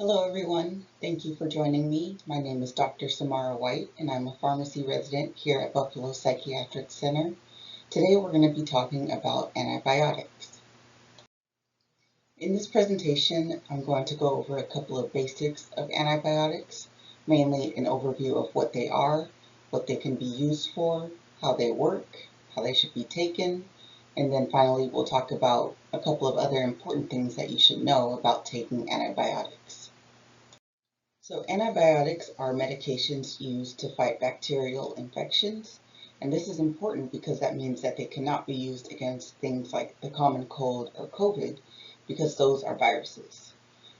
Hello everyone, thank you for joining me. My name is Dr. Samara White and I'm a pharmacy resident here at Buffalo Psychiatric Center. Today we're going to be talking about antibiotics. In this presentation, I'm going to go over a couple of basics of antibiotics, mainly an overview of what they are, what they can be used for, how they work, how they should be taken, and then finally we'll talk about a couple of other important things that you should know about taking antibiotics. So antibiotics are medications used to fight bacterial infections, and this is important because that means that they cannot be used against things like the common cold or COVID because those are viruses.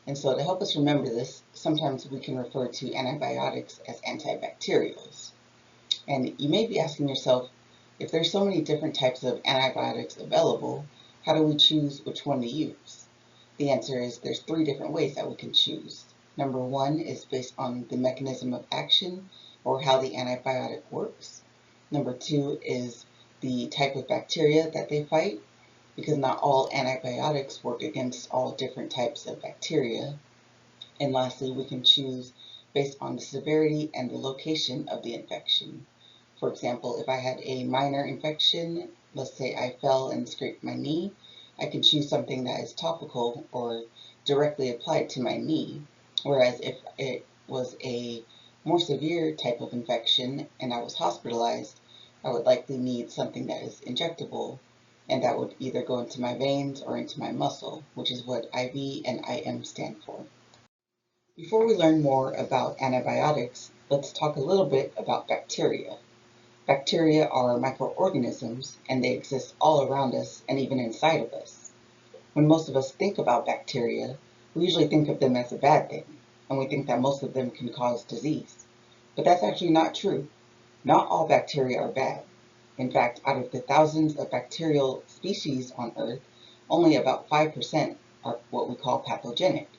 And so to help us remember this, sometimes we can refer to antibiotics as antibacterials. And you may be asking yourself, if there's so many different types of antibiotics available, how do we choose which one to use? The answer is there's three different ways that we can choose. Number one is based on the mechanism of action or how the antibiotic works. Number two is the type of bacteria that they fight, because not all antibiotics work against all different types of bacteria. And lastly, we can choose based on the severity and the location of the infection. For example, if I had a minor infection, let's say I fell and scraped my knee, I can choose something that is topical or directly applied to my knee. Whereas if it was a more severe type of infection and I was hospitalized, I would likely need something that is injectable, and that would either go into my veins or into my muscle, which is what IV and IM stand for. Before we learn more about antibiotics, let's talk a little bit about bacteria. Bacteria are microorganisms, and they exist all around us and even inside of us. When most of us think about bacteria, we usually think of them as a bad thing, and we think that most of them can cause disease. But that's actually not true. Not all bacteria are bad. In fact, out of the thousands of bacterial species on Earth, only about 5% are what we call pathogenic,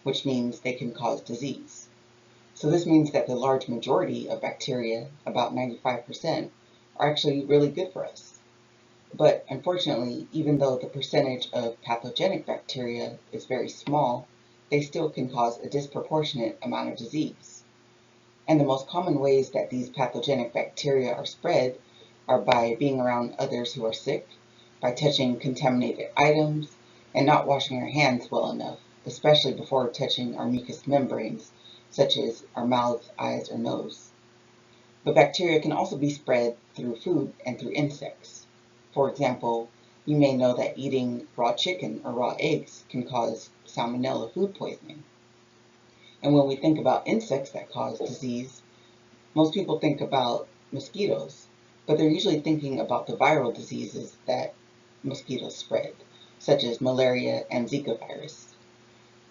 which means they can cause disease. So this means that the large majority of bacteria, about 95%, are actually really good for us. But unfortunately, even though the percentage of pathogenic bacteria is very small, they still can cause a disproportionate amount of disease. And the most common ways that these pathogenic bacteria are spread are by being around others who are sick, by touching contaminated items, and not washing our hands well enough, especially before touching our mucous membranes, such as our mouth, eyes, or nose. But bacteria can also be spread through food and through insects. For example, you may know that eating raw chicken or raw eggs can cause salmonella food poisoning. And when we think about insects that cause disease, most people think about mosquitoes, but they're usually thinking about the viral diseases that mosquitoes spread, such as malaria and Zika virus.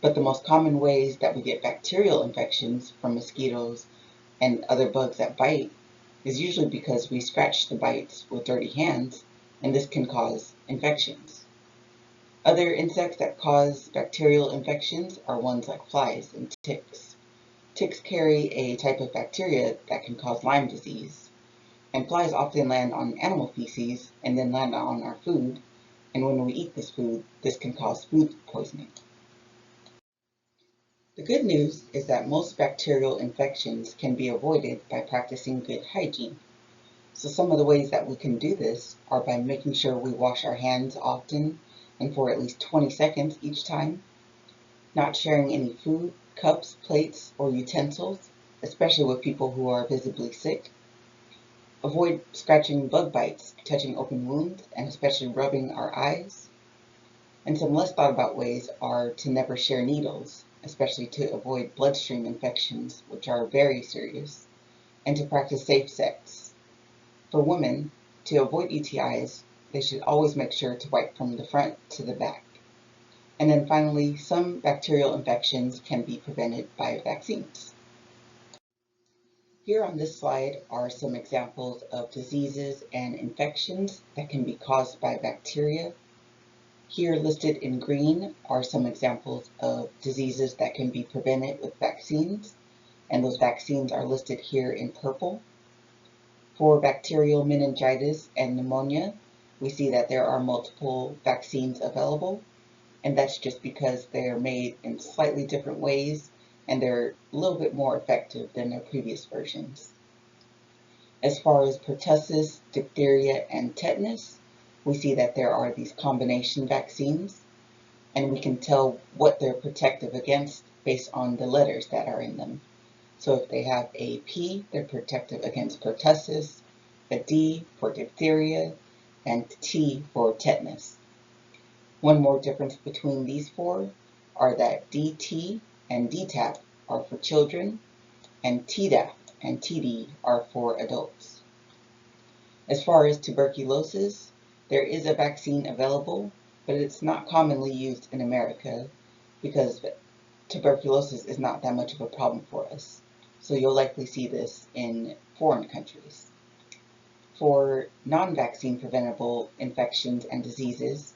But the most common ways that we get bacterial infections from mosquitoes and other bugs that bite is usually because we scratch the bites with dirty hands, and this can cause infections. Other insects that cause bacterial infections are ones like flies and ticks. Ticks carry a type of bacteria that can cause Lyme disease, and flies often land on animal feces and then land on our food, and when we eat this food, this can cause food poisoning. The good news is that most bacterial infections can be avoided by practicing good hygiene. So some of the ways that we can do this are by making sure we wash our hands often and for at least 20 seconds each time, not sharing any food, cups, plates, or utensils, especially with people who are visibly sick. Avoid scratching bug bites, touching open wounds, and especially rubbing our eyes. And some less thought about ways are to never share needles, especially to avoid bloodstream infections, which are very serious, and to practice safe sex. For women, to avoid UTIs, they should always make sure to wipe from the front to the back. And then finally, some bacterial infections can be prevented by vaccines. Here on this slide are some examples of diseases and infections that can be caused by bacteria. Here listed in green are some examples of diseases that can be prevented with vaccines, and those vaccines are listed here in purple. For bacterial meningitis and pneumonia, we see that there are multiple vaccines available, and that's just because they're made in slightly different ways and they're a little bit more effective than their previous versions. As far as pertussis, diphtheria, and tetanus, we see that there are these combination vaccines, and we can tell what they're protective against based on the letters that are in them. So if they have a P, they're protective against pertussis, a D for diphtheria, and T for tetanus. One more difference between these four are that DT and DTaP are for children, and Tdap and TD are for adults. As far as tuberculosis, there is a vaccine available, but it's not commonly used in America because tuberculosis is not that much of a problem for us. So you'll likely see this in foreign countries. For non-vaccine preventable infections and diseases,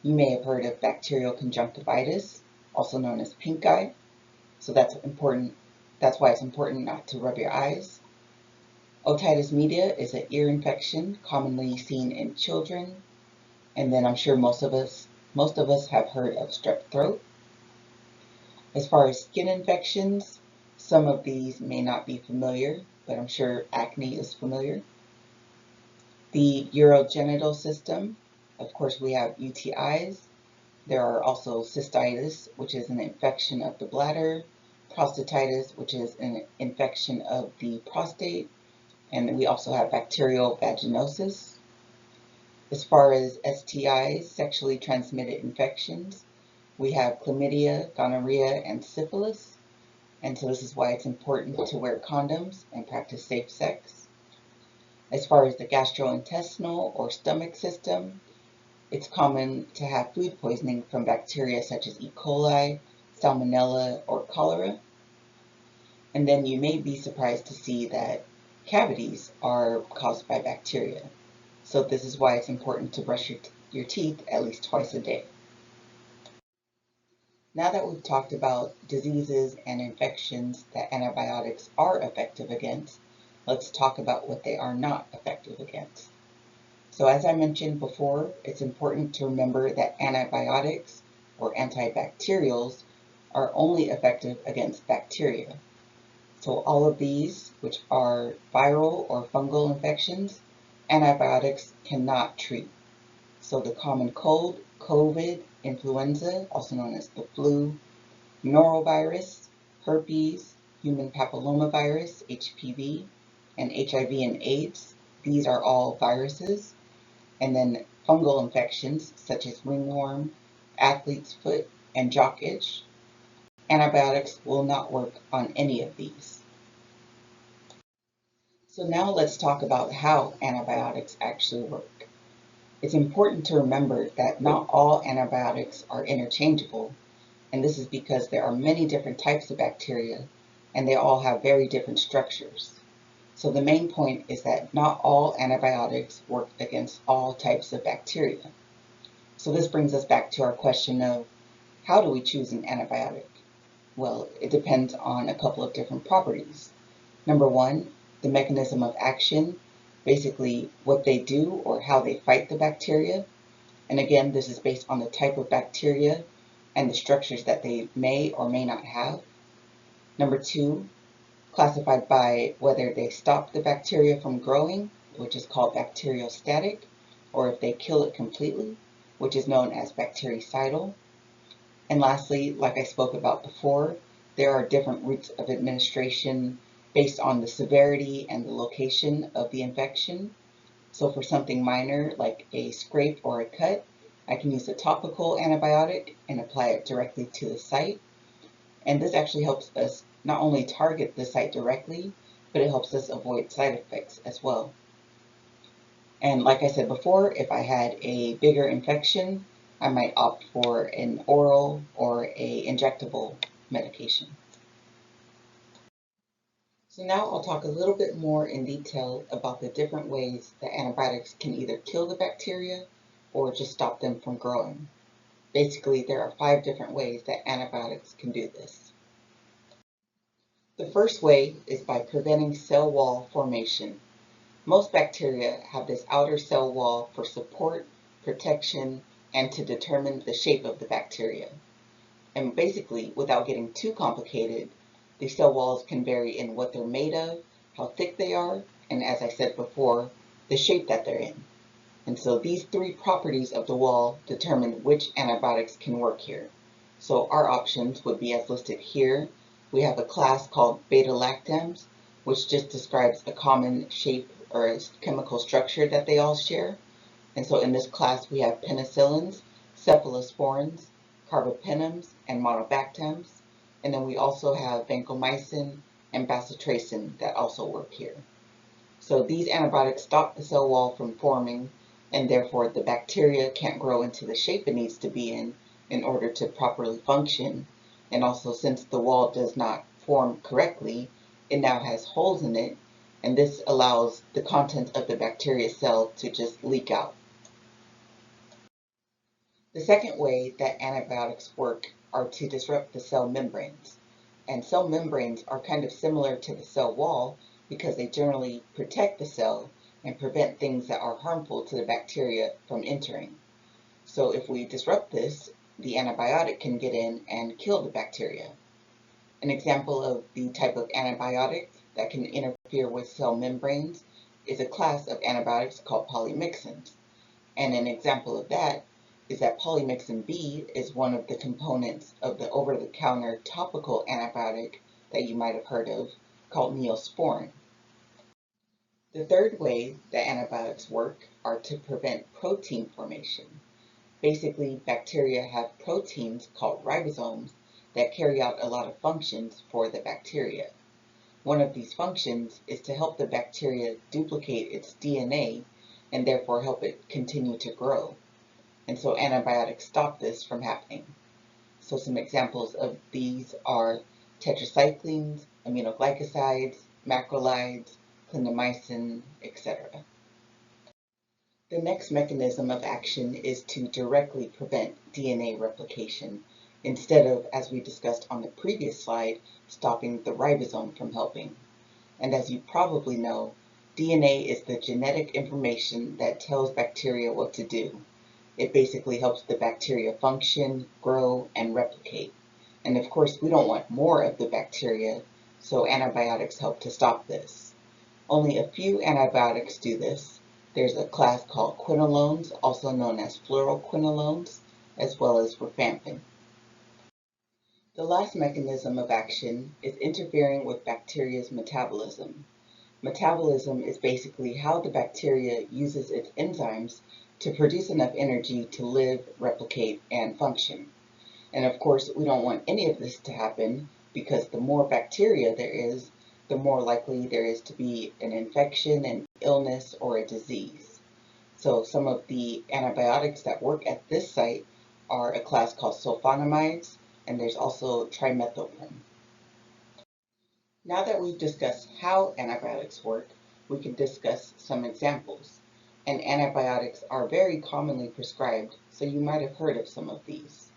you may have heard of bacterial conjunctivitis, also known as pink eye. So that's important. That's why it's important not to rub your eyes. Otitis media is an ear infection commonly seen in children. And then I'm sure most of us have heard of strep throat. As far as skin infections, some of these may not be familiar, but I'm sure acne is familiar. The urogenital system, of course, we have UTIs. There are also cystitis, which is an infection of the bladder, prostatitis, which is an infection of the prostate, and we also have bacterial vaginosis. As far as STIs, sexually transmitted infections, we have chlamydia, gonorrhea, and syphilis. And so this is why it's important to wear condoms and practice safe sex. As far as the gastrointestinal or stomach system, it's common to have food poisoning from bacteria such as E. coli, salmonella, or cholera. And then you may be surprised to see that cavities are caused by bacteria. So this is why it's important to brush your teeth at least twice a day. Now that we've talked about diseases and infections that antibiotics are effective against, let's talk about what they are not effective against. So as I mentioned before, it's important to remember that antibiotics or antibacterials are only effective against bacteria. So all of these, which are viral or fungal infections, antibiotics cannot treat. So the common cold, COVID, influenza, also known as the flu, norovirus, herpes, human papillomavirus, HPV, and HIV and AIDS, these are all viruses. And then fungal infections such as ringworm, athlete's foot, and jock itch, antibiotics will not work on any of these. So now let's talk about how antibiotics actually work. It's important to remember that not all antibiotics are interchangeable, and this is because there are many different types of bacteria, and they all have very different structures. So the main point is that not all antibiotics work against all types of bacteria. So this brings us back to our question of how do we choose an antibiotic? Well, it depends on a couple of different properties. Number one, the mechanism of action, basically what they do or how they fight the bacteria. And again, this is based on the type of bacteria and the structures that they may or may not have. Number two, classified by whether they stop the bacteria from growing, which is called bacteriostatic, or if they kill it completely, which is known as bactericidal. And lastly, like I spoke about before, there are different routes of administration based on the severity and the location of the infection. So for something minor, like a scrape or a cut, I can use a topical antibiotic and apply it directly to the site. And this actually helps us not only target the site directly, but it helps us avoid side effects as well. And like I said before, if I had a bigger infection, I might opt for an oral or a injectable medication. So now I'll talk a little bit more in detail about the different ways that antibiotics can either kill the bacteria or just stop them from growing. Basically, there are 5 different ways that antibiotics can do this. The first way is by preventing cell wall formation. Most bacteria have this outer cell wall for support, protection, and to determine the shape of the bacteria. And basically, without getting too complicated, The cell walls can vary in what they're made of, how thick they are, and as I said before, the shape that they're in. And so these three properties of the wall determine which antibiotics can work here. So our options would be as listed here. We have a class called beta-lactams, which just describes a common shape or chemical structure that they all share. And so in this class, we have penicillins, cephalosporins, carbapenems, and monobactams. And then we also have vancomycin and bacitracin that also work here. So these antibiotics stop the cell wall from forming, and therefore the bacteria can't grow into the shape it needs to be in order to properly function. And also, since the wall does not form correctly, it now has holes in it, and this allows the contents of the bacteria cell to just leak out. The second way that antibiotics work are to disrupt the cell membranes. And cell membranes are kind of similar to the cell wall because they generally protect the cell and prevent things that are harmful to the bacteria from entering. So if we disrupt this, the antibiotic can get in and kill the bacteria. An example of the type of antibiotic that can interfere with cell membranes is a class of antibiotics called polymyxins. And an example of that is that polymyxin B is one of the components of the over-the-counter topical antibiotic that you might have heard of called Neosporin. The third way that antibiotics work are to prevent protein formation. Basically, bacteria have proteins called ribosomes that carry out a lot of functions for the bacteria. One of these functions is to help the bacteria duplicate its DNA and therefore help it continue to grow. And so antibiotics stop this from happening. So some examples of these are tetracyclines, aminoglycosides, macrolides, clindamycin, etc. The next mechanism of action is to directly prevent DNA replication instead of, as we discussed on the previous slide, stopping the ribosome from helping. And as you probably know, DNA is the genetic information that tells bacteria what to do. It basically helps the bacteria function, grow, and replicate. And of course, we don't want more of the bacteria, so antibiotics help to stop this. Only a few antibiotics do this. There's a class called quinolones, also known as fluoroquinolones, as well as rifampin. The last mechanism of action is interfering with bacteria's metabolism. Metabolism is basically how the bacteria uses its enzymes to produce enough energy to live, replicate, and function. And of course, we don't want any of this to happen because the more bacteria there is, the more likely there is to be an infection, an illness, or a disease. So some of the antibiotics that work at this site are a class called sulfonamides, and there's also trimethoprim. Now that we've discussed how antibiotics work, we can discuss some examples. And antibiotics are very commonly prescribed, so you might have heard of some of these.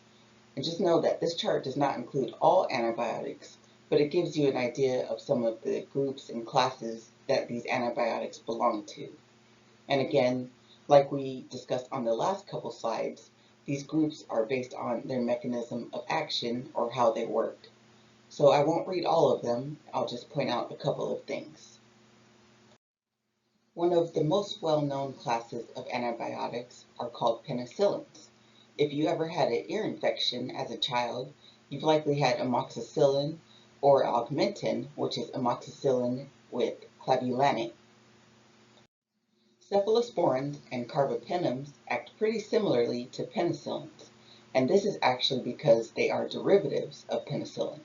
And just know that this chart does not include all antibiotics, but it gives you an idea of some of the groups and classes that these antibiotics belong to. And again, like we discussed on the last couple slides, these groups are based on their mechanism of action or how they work. So I won't read all of them, I'll just point out a couple of things. One of the most well-known classes of antibiotics are called penicillins. If you ever had an ear infection as a child, you've likely had amoxicillin or augmentin, which is amoxicillin with clavulanate. Cephalosporins and carbapenems act pretty similarly to penicillins, and this is actually because they are derivatives of penicillin.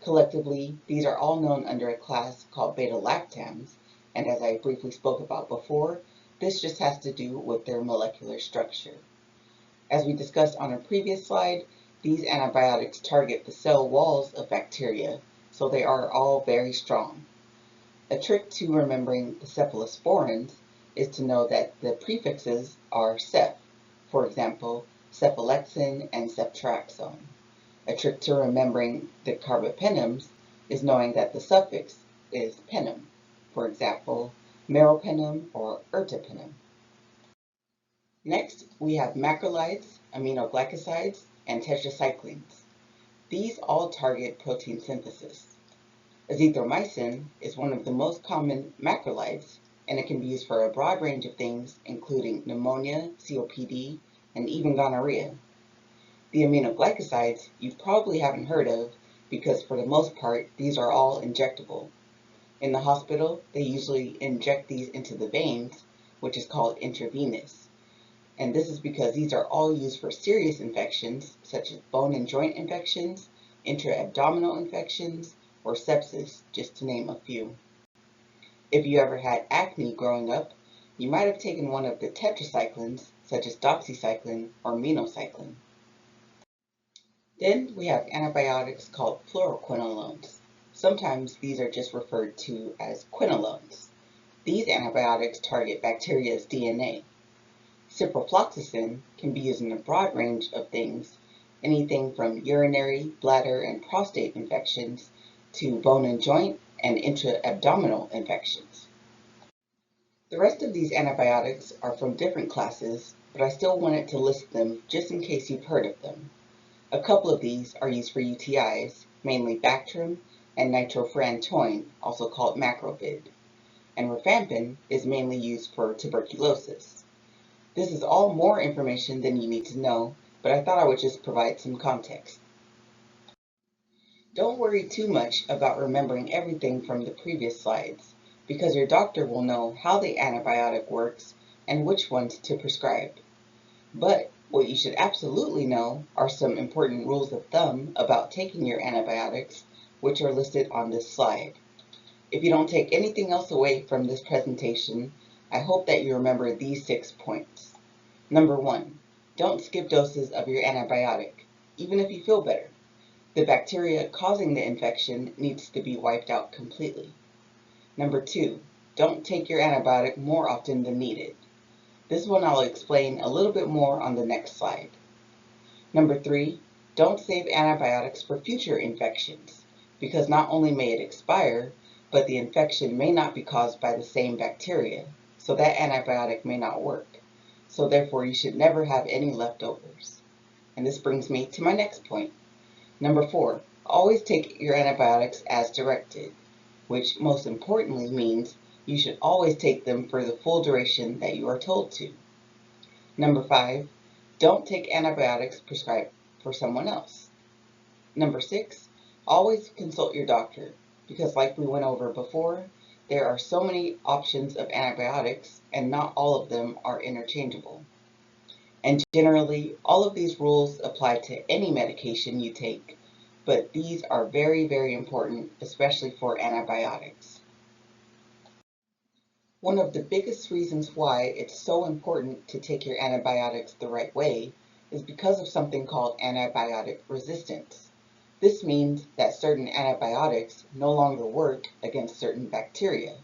Collectively, these are all known under a class called beta-lactams, and as I briefly spoke about before, this just has to do with their molecular structure. As we discussed on a previous slide, these antibiotics target the cell walls of bacteria, so they are all very strong. A trick to remembering the cephalosporins is to know that the prefixes are ceph, for example, cephalexin and ceftriaxone. A trick to remembering the carbapenems is knowing that the suffix is penem, for example, meropenem or ertapenem. Next, we have macrolides, aminoglycosides, and tetracyclines. These all target protein synthesis. Azithromycin is one of the most common macrolides, and it can be used for a broad range of things, including pneumonia, COPD, and even gonorrhea. The aminoglycosides you probably haven't heard of because for the most part, these are all injectable. In the hospital, they usually inject these into the veins, which is called intravenous. And this is because these are all used for serious infections, such as bone and joint infections, intra-abdominal infections, or sepsis, just to name a few. If you ever had acne growing up, you might have taken one of the tetracyclines, such as doxycycline or minocycline. Then we have antibiotics called fluoroquinolones. Sometimes these are just referred to as quinolones. These antibiotics target bacteria's DNA. Ciprofloxacin can be used in a broad range of things, anything from urinary, bladder, and prostate infections to bone and joint and intra-abdominal infections. The rest of these antibiotics are from different classes, but I still wanted to list them just in case you've heard of them. A couple of these are used for UTIs, mainly Bactrim and nitrofurantoin, also called macrobid. And rifampin is mainly used for tuberculosis. This is all more information than you need to know, but I thought I would just provide some context. Don't worry too much about remembering everything from the previous slides, because your doctor will know how the antibiotic works and which ones to prescribe. But what you should absolutely know are some important rules of thumb about taking your antibiotics, which are listed on this slide. If you don't take anything else away from this presentation, I hope that you remember these 6 points. Number 1, don't skip doses of your antibiotic, even if you feel better. The bacteria causing the infection needs to be wiped out completely. Number 2, don't take your antibiotic more often than needed. This one I'll explain a little bit more on the next slide. Number 3, don't save antibiotics for future infections, because not only may it expire, but the infection may not be caused by the same bacteria, so that antibiotic may not work. So therefore, you should never have any leftovers. And this brings me to my next point. Number 4, always take your antibiotics as directed, which most importantly means you should always take them for the full duration that you are told to. Number 5, don't take antibiotics prescribed for someone else. Number 6, always consult your doctor, because like we went over before, there are so many options of antibiotics and not all of them are interchangeable. And generally, all of these rules apply to any medication you take, but these are very, very important, especially for antibiotics. One of the biggest reasons why it's so important to take your antibiotics the right way is because of something called antibiotic resistance. This means that certain antibiotics no longer work against certain bacteria.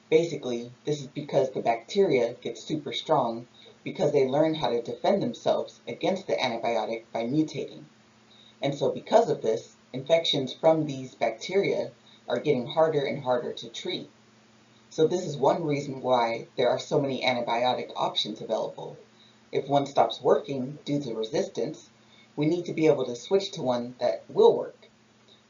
Basically, this is because the bacteria get super strong because they learn how to defend themselves against the antibiotic by mutating. And so because of this, infections from these bacteria are getting harder and harder to treat. So this is one reason why there are so many antibiotic options available. If one stops working due to resistance, we need to be able to switch to one that will work.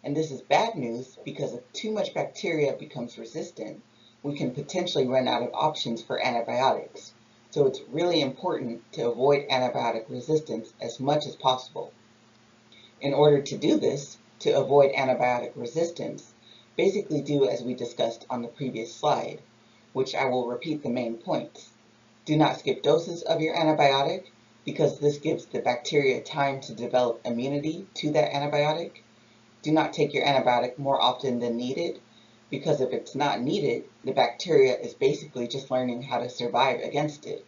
And this is bad news because if too much bacteria becomes resistant, we can potentially run out of options for antibiotics. So it's really important to avoid antibiotic resistance as much as possible. In order to do this, to avoid antibiotic resistance, basically do as we discussed on the previous slide, which I will repeat the main points. Do not skip doses of your antibiotic, because this gives the bacteria time to develop immunity to that antibiotic. Do not take your antibiotic more often than needed, because if it's not needed, the bacteria is basically just learning how to survive against it.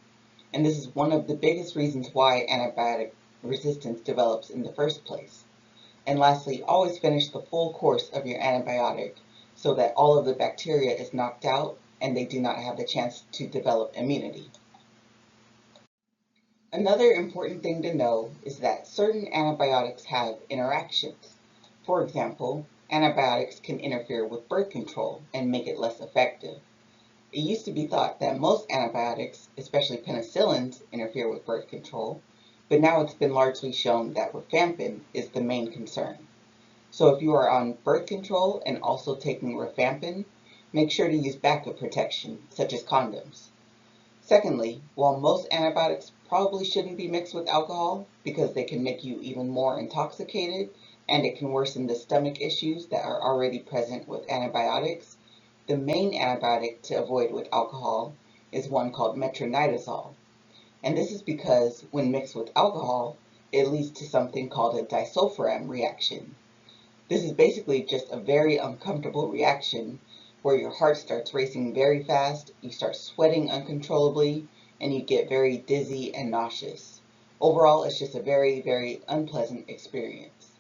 And this is one of the biggest reasons why antibiotic resistance develops in the first place. And lastly, always finish the full course of your antibiotic so that all of the bacteria is knocked out and they do not have the chance to develop immunity. Another important thing to know is that certain antibiotics have interactions. For example, antibiotics can interfere with birth control and make it less effective. It used to be thought that most antibiotics, especially penicillins, interfere with birth control, but now it's been largely shown that rifampin is the main concern. So if you are on birth control and also taking rifampin, make sure to use backup protection, such as condoms. Secondly, while most antibiotics probably shouldn't be mixed with alcohol because they can make you even more intoxicated and it can worsen the stomach issues that are already present with antibiotics, the main antibiotic to avoid with alcohol is one called metronidazole. And this is because when mixed with alcohol, it leads to something called a disulfiram reaction. This is basically just a very uncomfortable reaction where your heart starts racing very fast, you start sweating uncontrollably, and you get very dizzy and nauseous. Overall, it's just a very, very unpleasant experience.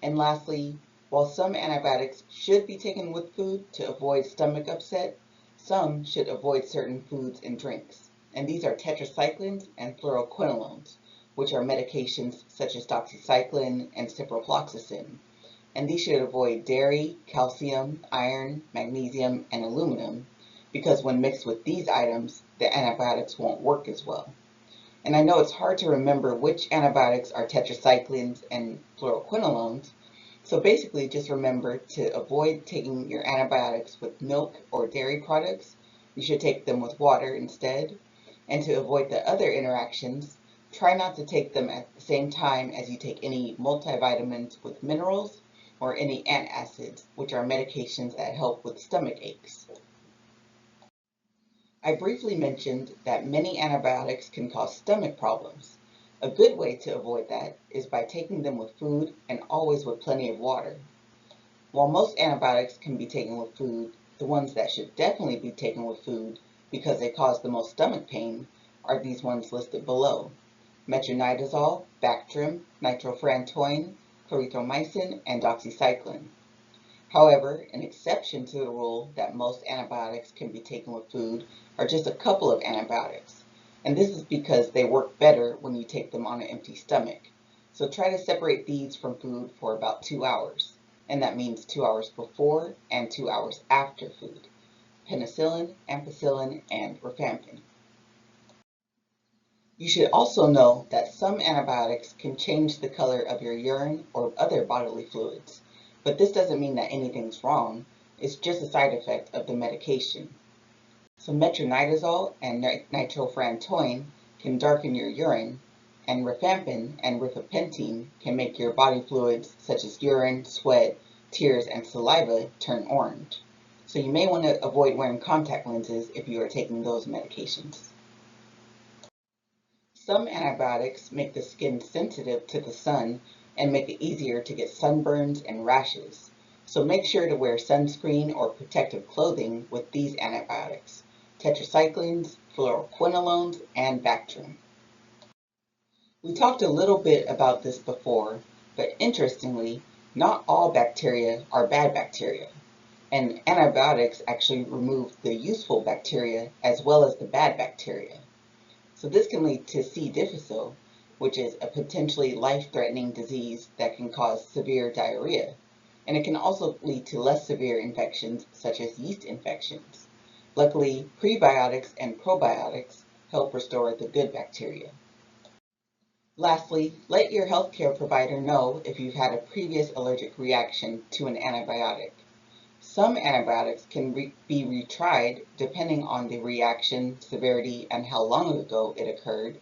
And lastly, while some antibiotics should be taken with food to avoid stomach upset, some should avoid certain foods and drinks. And these are tetracyclines and fluoroquinolones, which are medications such as doxycycline and ciprofloxacin. And these should avoid dairy, calcium, iron, magnesium, and aluminum, because when mixed with these items, the antibiotics won't work as well. And I know it's hard to remember which antibiotics are tetracyclines and fluoroquinolones, so basically just remember to avoid taking your antibiotics with milk or dairy products. You should take them with water instead. And to avoid the other interactions, try not to take them at the same time as you take any multivitamins with minerals or any antacids, which are medications that help with stomach aches. I briefly mentioned that many antibiotics can cause stomach problems. A good way to avoid that is by taking them with food and always with plenty of water. While most antibiotics can be taken with food, the ones that should definitely be taken with food because they cause the most stomach pain are these ones listed below: metronidazole, Bactrim, nitrofurantoin, clarithromycin, and doxycycline. However, an exception to the rule that most antibiotics can be taken with food are just a couple of antibiotics, and this is because they work better when you take them on an empty stomach. So try to separate these from food for about 2 hours, and that means 2 hours before and 2 hours after food: penicillin, ampicillin, and rifampin. You should also know that some antibiotics can change the color of your urine or other bodily fluids, but this doesn't mean that anything's wrong, it's just a side effect of the medication. So metronidazole and nitrofurantoin can darken your urine, and rifampin and rifapentine can make your body fluids such as urine, sweat, tears, and saliva turn orange. So you may want to avoid wearing contact lenses if you are taking those medications. Some antibiotics make the skin sensitive to the sun and make it easier to get sunburns and rashes. So make sure to wear sunscreen or protective clothing with these antibiotics: tetracyclines, fluoroquinolones, and Bactrim. We talked a little bit about this before, but interestingly, not all bacteria are bad bacteria, and antibiotics actually remove the useful bacteria as well as the bad bacteria. So this can lead to C. difficile, which is a potentially life-threatening disease that can cause severe diarrhea. And it can also lead to less severe infections, such as yeast infections. Luckily, prebiotics and probiotics help restore the good bacteria. Lastly, let your healthcare provider know if you've had a previous allergic reaction to an antibiotic. Some antibiotics can be retried depending on the reaction, severity, and how long ago it occurred,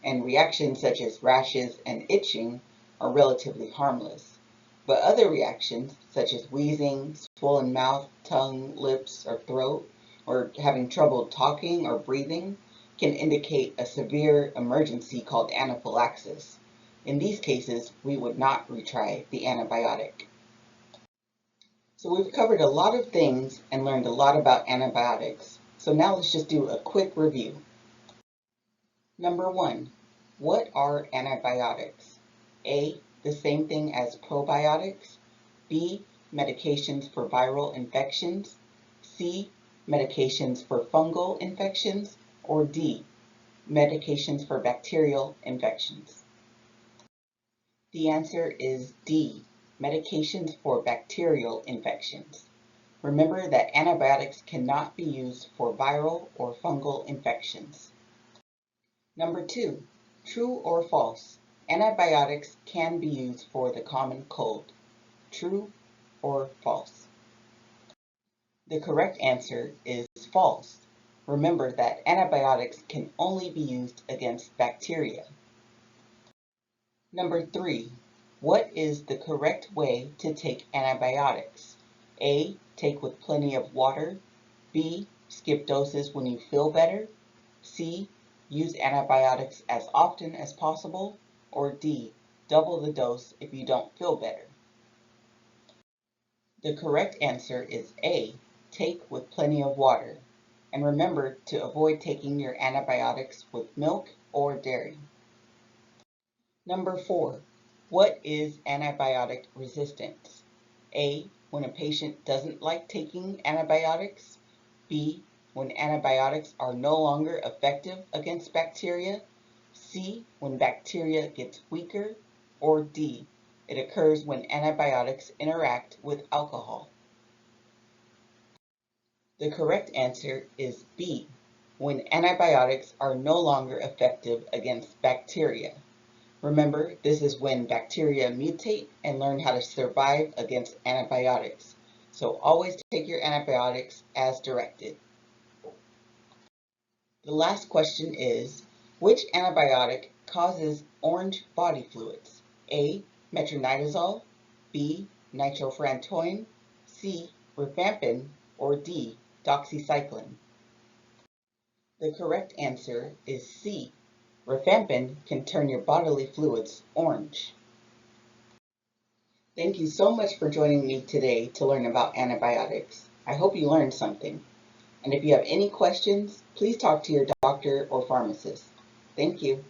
and reactions such as rashes and itching are relatively harmless. But other reactions, such as wheezing, swollen mouth, tongue, lips, or throat, or having trouble talking or breathing, can indicate a severe emergency called anaphylaxis. In these cases, we would not retry the antibiotic. So we've covered a lot of things and learned a lot about antibiotics. So now let's just do a quick review. Number 1, what are antibiotics? A, the same thing as probiotics. B, medications for viral infections. C, medications for fungal infections. Or D, medications for bacterial infections. The answer is D, medications for bacterial infections. Remember that antibiotics cannot be used for viral or fungal infections. Number 2, true or false? Antibiotics can be used for the common cold. True or false? The correct answer is false. Remember that antibiotics can only be used against bacteria. Number 3, what is the correct way to take antibiotics? A, take with plenty of water. B, skip doses when you feel better. C, use antibiotics as often as possible. Or D, double the dose if you don't feel better. The correct answer is A, take with plenty of water. And remember to avoid taking your antibiotics with milk or dairy. Number 4, what is antibiotic resistance? A, when a patient doesn't like taking antibiotics. B, when antibiotics are no longer effective against bacteria. C, when bacteria gets weaker. Or D, it occurs when antibiotics interact with alcohol. The correct answer is B, when antibiotics are no longer effective against bacteria. Remember, this is when bacteria mutate and learn how to survive against antibiotics. So always take your antibiotics as directed. The last question is, which antibiotic causes orange body fluids? A, metronidazole, B, nitrofurantoin, C, rifampin, or D, doxycycline? The correct answer is C. Rifampin can turn your bodily fluids orange. Thank you so much for joining me today to learn about antibiotics. I hope you learned something. And if you have any questions, please talk to your doctor or pharmacist. Thank you.